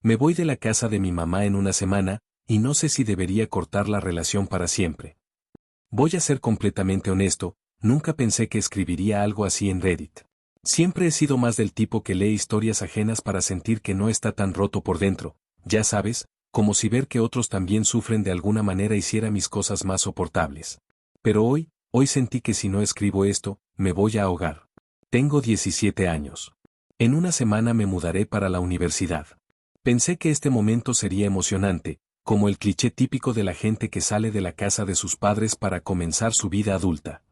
Me voy de la casa de mi mamá en una semana, y no sé si debería cortar la relación para siempre. Voy a ser completamente honesto, nunca pensé que escribiría algo así en Reddit. Siempre he sido más del tipo que lee historias ajenas para sentir que no está tan roto por dentro, ya sabes, como si ver que otros también sufren de alguna manera hiciera mis cosas más soportables. Pero hoy sentí que si no escribo esto, me voy a ahogar. Tengo 17 años. En una semana me mudaré para la universidad. Pensé que este momento sería emocionante, como el cliché típico de la gente que sale de la casa de sus padres para comenzar su vida adulta.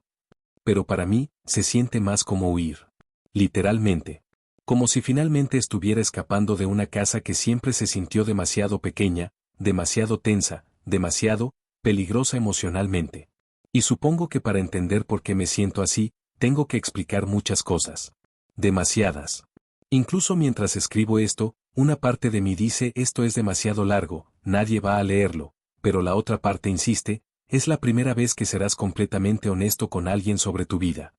Pero para mí, se siente más como huir. Literalmente. Como si finalmente estuviera escapando de una casa que siempre se sintió demasiado pequeña, demasiado tensa, demasiado peligrosa emocionalmente. Y supongo que para entender por qué me siento así, tengo que explicar muchas cosas. Demasiadas. Incluso mientras escribo esto, una parte de mí dice esto es demasiado largo, nadie va a leerlo, pero la otra parte insiste, es la primera vez que serás completamente honesto con alguien sobre tu vida.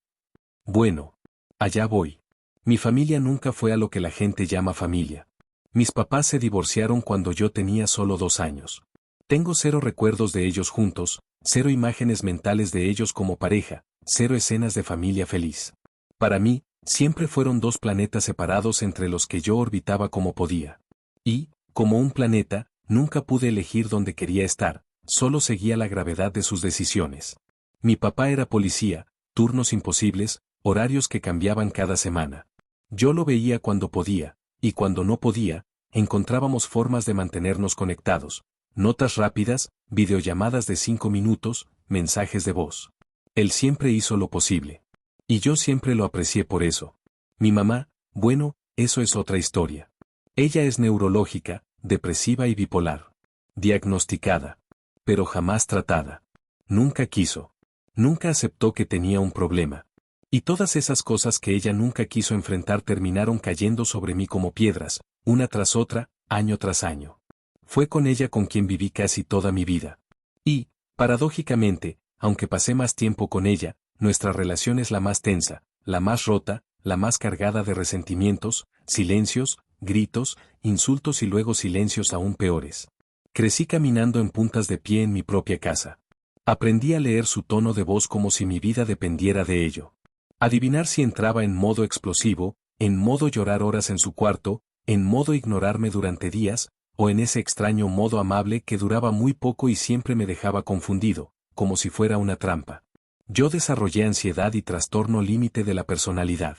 Bueno. Allá voy. Mi familia nunca fue a lo que la gente llama familia. Mis papás se divorciaron cuando yo tenía solo 2 años. Tengo 0 recuerdos de ellos juntos, 0 imágenes mentales de ellos como pareja, 0 escenas de familia feliz. Para mí, siempre fueron 2 planetas separados entre los que yo orbitaba como podía. Y, como un planeta, nunca pude elegir dónde quería estar, solo seguía la gravedad de sus decisiones. Mi papá era policía, turnos imposibles, horarios que cambiaban cada semana. Yo lo veía cuando podía, y cuando no podía, encontrábamos formas de mantenernos conectados. Notas rápidas, videollamadas de 5 minutos, mensajes de voz. Él siempre hizo lo posible. Y yo siempre lo aprecié por eso. Mi mamá, bueno, eso es otra historia. Ella es neurológica, depresiva y bipolar. Diagnosticada. Pero jamás tratada. Nunca quiso. Nunca aceptó que tenía un problema. Y todas esas cosas que ella nunca quiso enfrentar terminaron cayendo sobre mí como piedras, una tras otra, año tras año. Fue con ella con quien viví casi toda mi vida. Y, paradójicamente, aunque pasé más tiempo con ella, nuestra relación es la más tensa, la más rota, la más cargada de resentimientos, silencios, gritos, insultos y luego silencios aún peores. Crecí caminando en puntas de pie en mi propia casa. Aprendí a leer su tono de voz como si mi vida dependiera de ello. Adivinar si entraba en modo explosivo, en modo llorar horas en su cuarto, en modo ignorarme durante días, o en ese extraño modo amable que duraba muy poco y siempre me dejaba confundido, como si fuera una trampa. Yo desarrollé ansiedad y trastorno límite de la personalidad.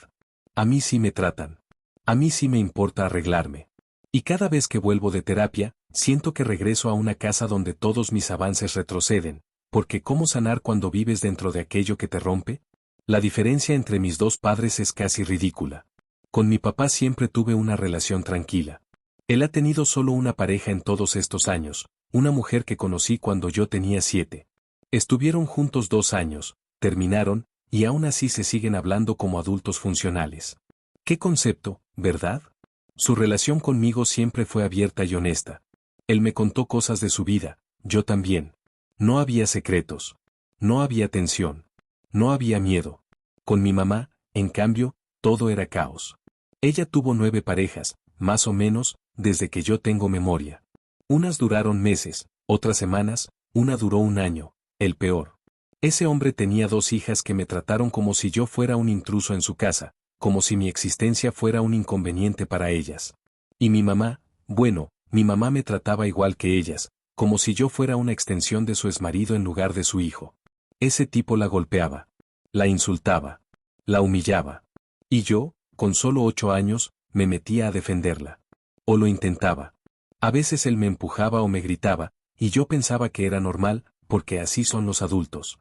A mí sí me tratan. A mí sí me importa arreglarme. Y cada vez que vuelvo de terapia, siento que regreso a una casa donde todos mis avances retroceden, porque ¿cómo sanar cuando vives dentro de aquello que te rompe? La diferencia entre mis 2 padres es casi ridícula. Con mi papá siempre tuve una relación tranquila. Él ha tenido solo una pareja en todos estos años, una mujer que conocí cuando yo tenía 7. Estuvieron juntos 2 años, terminaron, y aún así se siguen hablando como adultos funcionales. ¿Qué concepto, verdad? Su relación conmigo siempre fue abierta y honesta. Él me contó cosas de su vida, yo también. No había secretos. No había tensión. No había miedo. Con mi mamá, en cambio, todo era caos. Ella tuvo 9 parejas, más o menos, desde que yo tengo memoria. Unas duraron meses, otras semanas, una duró 1 año, el peor. Ese hombre tenía 2 hijas que me trataron como si yo fuera un intruso en su casa, como si mi existencia fuera un inconveniente para ellas. Y mi mamá, bueno, mi mamá me trataba igual que ellas, como si yo fuera una extensión de su exmarido en lugar de su hijo. Ese tipo la golpeaba, la insultaba, la humillaba. Y yo, con solo 8 años, me metía a defenderla. O lo intentaba. A veces él me empujaba o me gritaba, y yo pensaba que era normal, porque así son los adultos.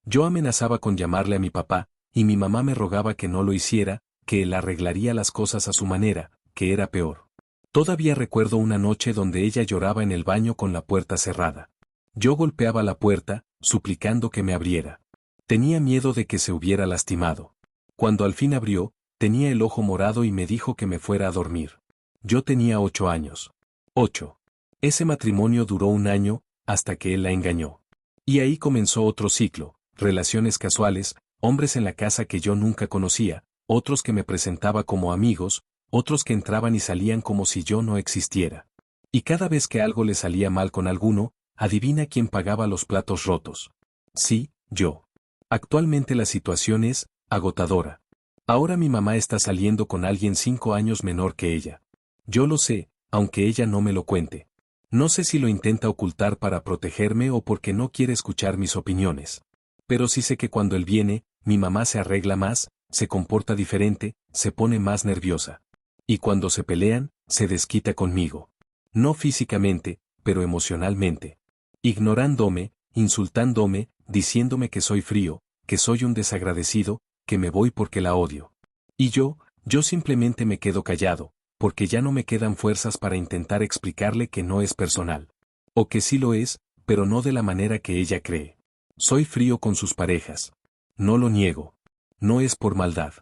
Yo amenazaba con llamarle a mi papá, y mi mamá me rogaba que no lo hiciera, que él arreglaría las cosas a su manera, que era peor. Todavía recuerdo una noche donde ella lloraba en el baño con la puerta cerrada. Yo golpeaba la puerta, suplicando que me abriera. Tenía miedo de que se hubiera lastimado. Cuando al fin abrió, tenía el ojo morado y me dijo que me fuera a dormir. Yo tenía 8 años. 8. Ese matrimonio duró 1 año, hasta que él la engañó. Y ahí comenzó otro ciclo, relaciones casuales, hombres en la casa que yo nunca conocía, otros que me presentaba como amigos, otros que entraban y salían como si yo no existiera. Y cada vez que algo le salía mal con alguno, adivina quién pagaba los platos rotos. Sí, yo. Actualmente la situación es agotadora. Ahora mi mamá está saliendo con alguien 5 años menor que ella. Yo lo sé, aunque ella no me lo cuente. No sé si lo intenta ocultar para protegerme o porque no quiere escuchar mis opiniones. Pero sí sé que cuando él viene, mi mamá se arregla más, se comporta diferente, se pone más nerviosa. Y cuando se pelean, se desquita conmigo. No físicamente, pero emocionalmente. Ignorándome, insultándome, diciéndome que soy frío, que soy un desagradecido, que me voy porque la odio. Y yo simplemente me quedo callado, porque ya no me quedan fuerzas para intentar explicarle que no es personal. O que sí lo es, pero no de la manera que ella cree. Soy frío con sus parejas. No lo niego. No es por maldad.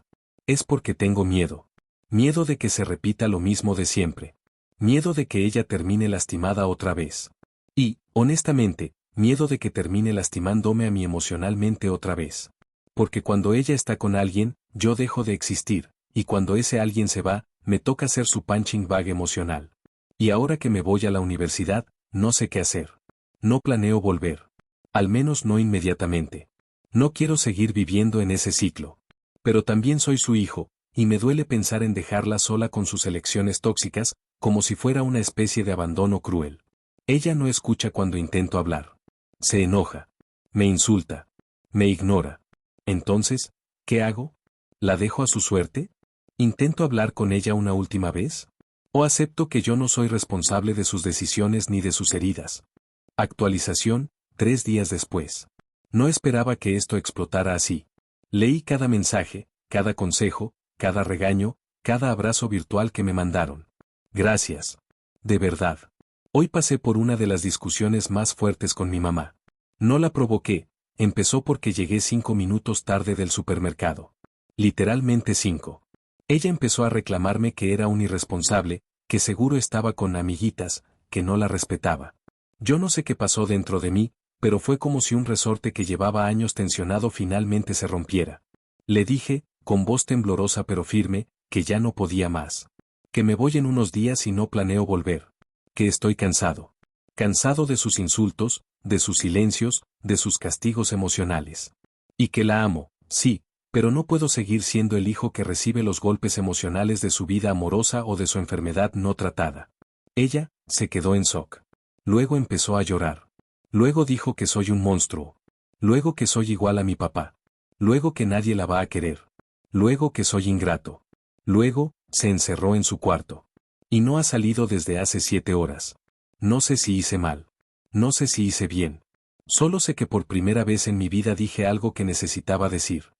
Es porque tengo miedo. Miedo de que se repita lo mismo de siempre. Miedo de que ella termine lastimada otra vez. Y, honestamente, miedo de que termine lastimándome a mí emocionalmente otra vez. Porque cuando ella está con alguien, yo dejo de existir, y cuando ese alguien se va, me toca ser su punching bag emocional. Y ahora que me voy a la universidad, no sé qué hacer. No planeo volver. Al menos no inmediatamente. No quiero seguir viviendo en ese ciclo. Pero también soy su hijo, y me duele pensar en dejarla sola con sus elecciones tóxicas, como si fuera una especie de abandono cruel. Ella no escucha cuando intento hablar. Se enoja. Me insulta. Me ignora. Entonces, ¿qué hago? ¿La dejo a su suerte? ¿Intento hablar con ella una última vez? ¿O acepto que yo no soy responsable de sus decisiones ni de sus heridas? Actualización, 3 días después. No esperaba que esto explotara así. Leí cada mensaje, cada consejo, cada regaño, cada abrazo virtual que me mandaron. Gracias. De verdad. Hoy pasé por una de las discusiones más fuertes con mi mamá. No la provoqué, empezó porque llegué 5 minutos tarde del supermercado. Literalmente 5. Ella empezó a reclamarme que era un irresponsable, que seguro estaba con amiguitas, que no la respetaba. Yo no sé qué pasó dentro de mí, pero fue como si un resorte que llevaba años tensionado finalmente se rompiera. Le dije, con voz temblorosa pero firme, que ya no podía más. Que me voy en unos días y no planeo volver. Que estoy cansado. Cansado de sus insultos, de sus silencios, de sus castigos emocionales. Y que la amo, sí, pero no puedo seguir siendo el hijo que recibe los golpes emocionales de su vida amorosa o de su enfermedad no tratada. Ella se quedó en shock. Luego empezó a llorar. Luego dijo que soy un monstruo. Luego que soy igual a mi papá. Luego que nadie la va a querer. Luego que soy ingrato. Luego, se encerró en su cuarto. Y no ha salido desde hace 7 horas. No sé si hice mal. No sé si hice bien. Solo sé que por primera vez en mi vida dije algo que necesitaba decir.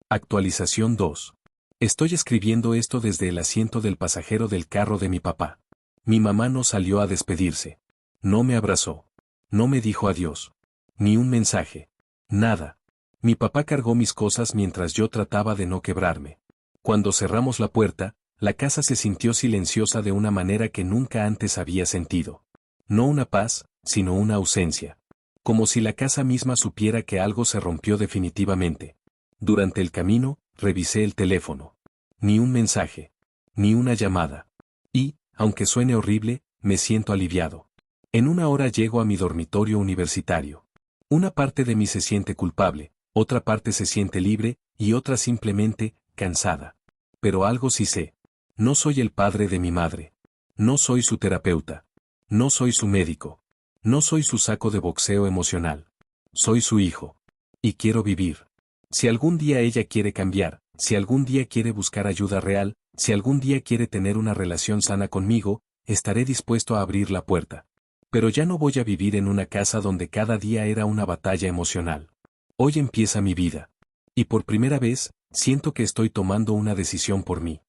Actualización 2. Estoy escribiendo esto desde el asiento del pasajero del carro de mi papá. Mi mamá no salió a despedirse. No me abrazó. No me dijo adiós. Ni un mensaje. Nada. Mi papá cargó mis cosas mientras yo trataba de no quebrarme. Cuando cerramos la puerta, la casa se sintió silenciosa de una manera que nunca antes había sentido. No una paz, sino una ausencia. Como si la casa misma supiera que algo se rompió definitivamente. Durante el camino, revisé el teléfono. Ni un mensaje. Ni una llamada. Y, aunque suene horrible, me siento aliviado. En 1 hora llego a mi dormitorio universitario. Una parte de mí se siente culpable, otra parte se siente libre, y otra simplemente, cansada. Pero algo sí sé. No soy el padre de mi madre. No soy su terapeuta. No soy su médico. No soy su saco de boxeo emocional. Soy su hijo. Y quiero vivir. Si algún día ella quiere cambiar, si algún día quiere buscar ayuda real, si algún día quiere tener una relación sana conmigo, estaré dispuesto a abrir la puerta. Pero ya no voy a vivir en una casa donde cada día era una batalla emocional. Hoy empieza mi vida. Y por primera vez, siento que estoy tomando una decisión por mí.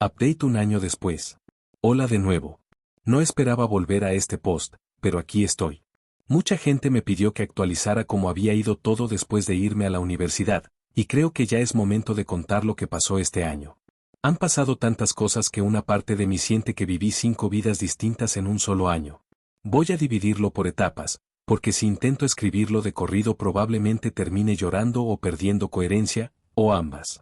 Update 1 año después. Hola de nuevo. No esperaba volver a este post, pero aquí estoy. Mucha gente me pidió que actualizara cómo había ido todo después de irme a la universidad, y creo que ya es momento de contar lo que pasó este año. Han pasado tantas cosas que una parte de mí siente que viví 5 vidas distintas en un solo año. Voy a dividirlo por etapas, porque si intento escribirlo de corrido probablemente termine llorando o perdiendo coherencia, o ambas.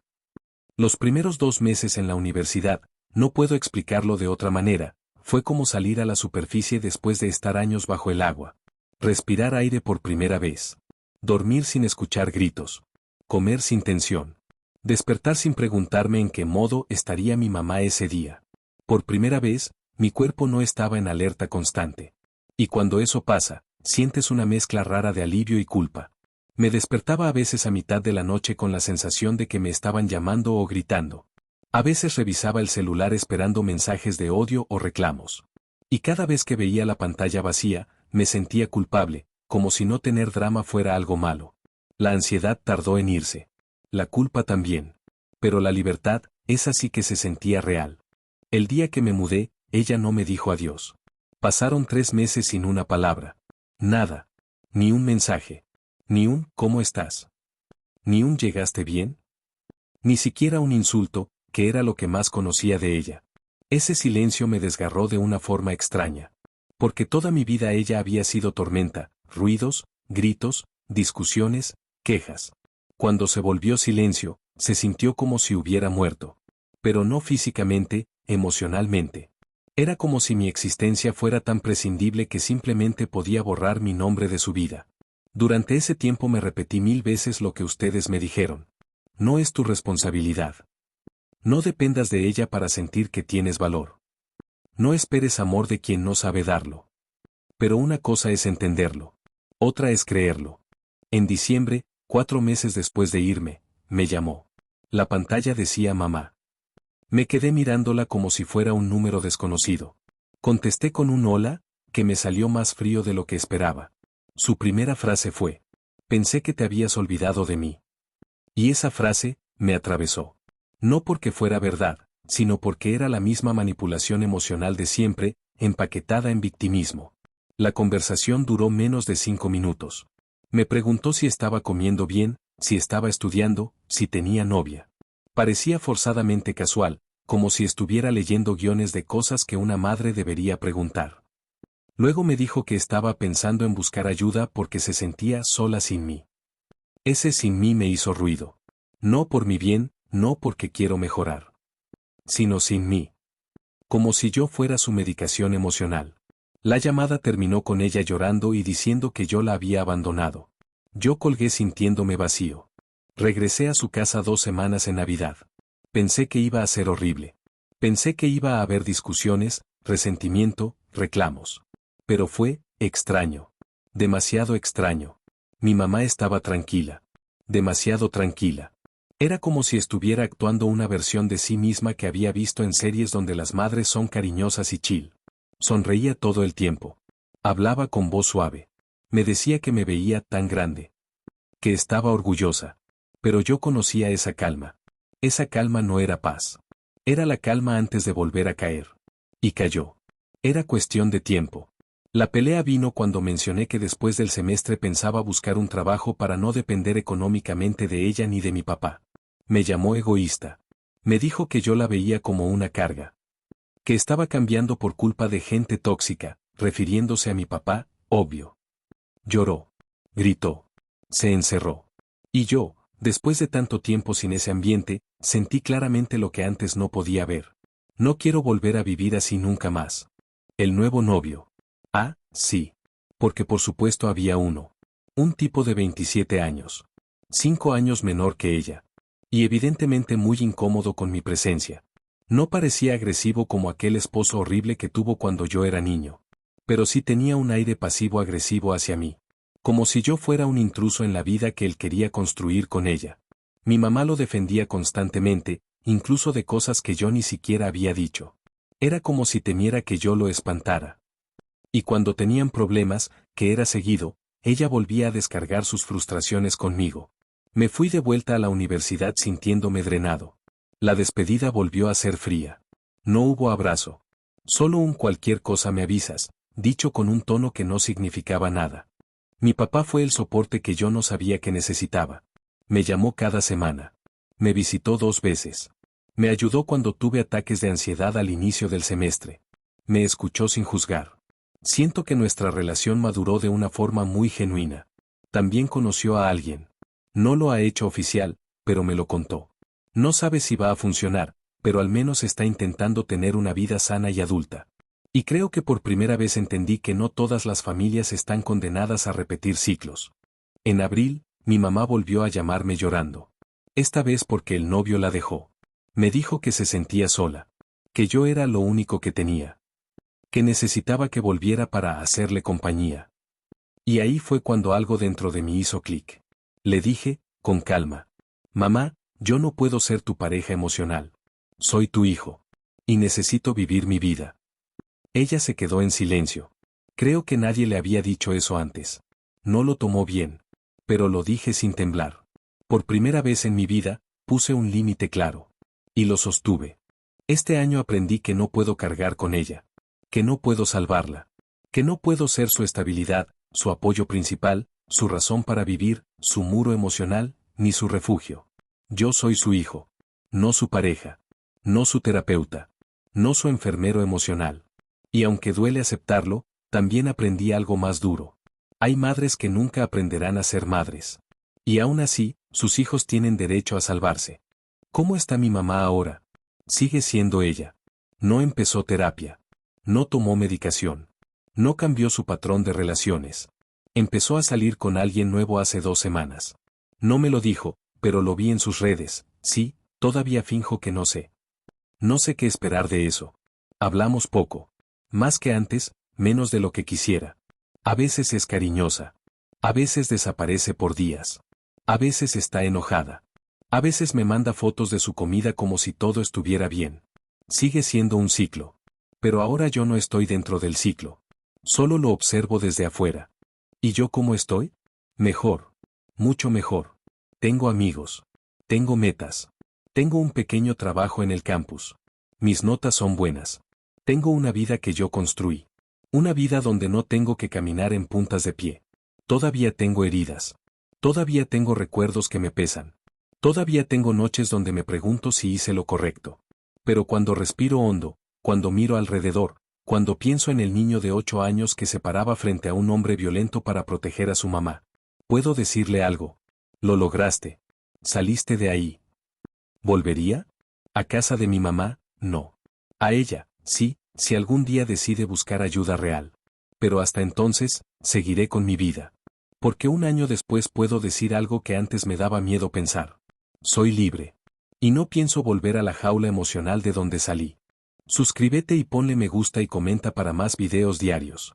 Los primeros 2 meses en la universidad, No puedo explicarlo de otra manera, fue como salir a la superficie después de estar años bajo el agua. Respirar aire por primera vez. Dormir sin escuchar gritos. Comer sin tensión. Despertar sin preguntarme en qué modo estaría mi mamá ese día. Por primera vez, mi cuerpo no estaba en alerta constante. Y cuando eso pasa, sientes una mezcla rara de alivio y culpa. Me despertaba a veces a mitad de la noche con la sensación de que me estaban llamando o gritando. A veces revisaba el celular esperando mensajes de odio o reclamos. Y cada vez que veía la pantalla vacía, me sentía culpable, como si no tener drama fuera algo malo. La ansiedad tardó en irse. La culpa también. Pero la libertad, esa sí que se sentía real. El día que me mudé, ella no me dijo adiós. Pasaron 3 meses sin una palabra. Nada. Ni un mensaje. Ni un ¿cómo estás? Ni un ¿llegaste bien? Ni siquiera un insulto, que era lo que más conocía de ella. Ese silencio me desgarró de una forma extraña. Porque toda mi vida ella había sido tormenta, ruidos, gritos, discusiones, quejas. Cuando se volvió silencio, se sintió como si hubiera muerto. Pero no físicamente, emocionalmente. Era como si mi existencia fuera tan prescindible que simplemente podía borrar mi nombre de su vida. Durante ese tiempo me repetí 1000 veces lo que ustedes me dijeron. No es tu responsabilidad. No dependas de ella para sentir que tienes valor. No esperes amor de quien no sabe darlo. Pero una cosa es entenderlo. Otra es creerlo. En diciembre, 4 meses después de irme, me llamó. La pantalla decía mamá. Me quedé mirándola como si fuera un número desconocido. Contesté con un hola, que me salió más frío de lo que esperaba. Su primera frase fue: pensé que te habías olvidado de mí. Y esa frase, me atravesó. No porque fuera verdad, sino porque era la misma manipulación emocional de siempre, empaquetada en victimismo. La conversación duró menos de 5 minutos. Me preguntó si estaba comiendo bien, si estaba estudiando, si tenía novia. Parecía forzadamente casual, como si estuviera leyendo guiones de cosas que una madre debería preguntar. Luego me dijo que estaba pensando en buscar ayuda porque se sentía sola sin mí. Ese sin mí me hizo ruido. No por mi bien, no porque quiero mejorar. Sino sin mí. Como si yo fuera su medicación emocional. La llamada terminó con ella llorando y diciendo que yo la había abandonado. Yo colgué sintiéndome vacío. Regresé a su casa 2 semanas en Navidad. Pensé que iba a ser horrible. Pensé que iba a haber discusiones, resentimiento, reclamos. Pero fue extraño. Demasiado extraño. Mi mamá estaba tranquila. Demasiado tranquila. Era como si estuviera actuando una versión de sí misma que había visto en series donde las madres son cariñosas y chill. Sonreía todo el tiempo. Hablaba con voz suave. Me decía que me veía tan grande. Que estaba orgullosa. Pero yo conocía esa calma. Esa calma no era paz. Era la calma antes de volver a caer. Y cayó. Era cuestión de tiempo. La pelea vino cuando mencioné que después del semestre pensaba buscar un trabajo para no depender económicamente de ella ni de mi papá. Me llamó egoísta. Me dijo que yo la veía como una carga. Que estaba cambiando por culpa de gente tóxica, refiriéndose a mi papá, obvio. Lloró. Gritó. Se encerró. Y yo, después de tanto tiempo sin ese ambiente, sentí claramente lo que antes no podía ver. No quiero volver a vivir así nunca más. El nuevo novio. Ah, sí. Porque por supuesto había uno. Un tipo de 27 años. 5 años menor que ella. Y evidentemente muy incómodo con mi presencia. No parecía agresivo como aquel esposo horrible que tuvo cuando yo era niño. Pero sí tenía un aire pasivo-agresivo hacia mí. Como si yo fuera un intruso en la vida que él quería construir con ella. Mi mamá lo defendía constantemente, incluso de cosas que yo ni siquiera había dicho. Era como si temiera que yo lo espantara. Y cuando tenían problemas, que era seguido, ella volvía a descargar sus frustraciones conmigo. Me fui de vuelta a la universidad sintiéndome drenado. La despedida volvió a ser fría. No hubo abrazo. Solo un cualquier cosa me avisas, dicho con un tono que no significaba nada. Mi papá fue el soporte que yo no sabía que necesitaba. Me llamó cada semana. Me visitó 2 veces. Me ayudó cuando tuve ataques de ansiedad al inicio del semestre. Me escuchó sin juzgar. Siento que nuestra relación maduró de una forma muy genuina. También conoció a alguien. No lo ha hecho oficial, pero me lo contó. No sabe si va a funcionar, pero al menos está intentando tener una vida sana y adulta. Y creo que por primera vez entendí que no todas las familias están condenadas a repetir ciclos. En abril, mi mamá volvió a llamarme llorando. Esta vez porque el novio la dejó. Me dijo que se sentía sola, que yo era lo único que tenía, que necesitaba que volviera para hacerle compañía. Y ahí fue cuando algo dentro de mí hizo clic. Le dije, con calma: mamá, yo no puedo ser tu pareja emocional. Soy tu hijo. Y necesito vivir mi vida. Ella se quedó en silencio. Creo que nadie le había dicho eso antes. No lo tomó bien. Pero lo dije sin temblar. Por primera vez en mi vida, puse un límite claro. Y lo sostuve. Este año aprendí que no puedo cargar con ella. Que no puedo salvarla. Que no puedo ser su estabilidad, su apoyo principal, su razón para vivir, su muro emocional, ni su refugio. Yo soy su hijo. No su pareja. No su terapeuta. No su enfermero emocional. Y aunque duele aceptarlo, también aprendí algo más duro. Hay madres que nunca aprenderán a ser madres. Y aún así, sus hijos tienen derecho a salvarse. ¿Cómo está mi mamá ahora? Sigue siendo ella. No empezó terapia. No tomó medicación. No cambió su patrón de relaciones. Empezó a salir con alguien nuevo hace 2 semanas. No me lo dijo, pero lo vi en sus redes. Sí, todavía finjo que no sé. No sé qué esperar de eso. Hablamos poco. Más que antes, menos de lo que quisiera. A veces es cariñosa. A veces desaparece por días. A veces está enojada. A veces me manda fotos de su comida como si todo estuviera bien. Sigue siendo un ciclo. Pero ahora yo no estoy dentro del ciclo. Solo lo observo desde afuera. ¿Y yo cómo estoy? Mejor. Mucho mejor. Tengo amigos. Tengo metas. Tengo un pequeño trabajo en el campus. Mis notas son buenas. Tengo una vida que yo construí. Una vida donde no tengo que caminar en puntas de pie. Todavía tengo heridas. Todavía tengo recuerdos que me pesan. Todavía tengo noches donde me pregunto si hice lo correcto. Pero cuando respiro hondo, cuando miro alrededor, cuando pienso en el niño de 8 años que se paraba frente a un hombre violento para proteger a su mamá, puedo decirle algo. Lo lograste. Saliste de ahí. ¿Volvería? ¿A casa de mi mamá? No. A ella, sí, si algún día decide buscar ayuda real. Pero hasta entonces, seguiré con mi vida. Porque un año después puedo decir algo que antes me daba miedo pensar. Soy libre. Y no pienso volver a la jaula emocional de donde salí. Suscríbete y ponle me gusta y comenta para más videos diarios.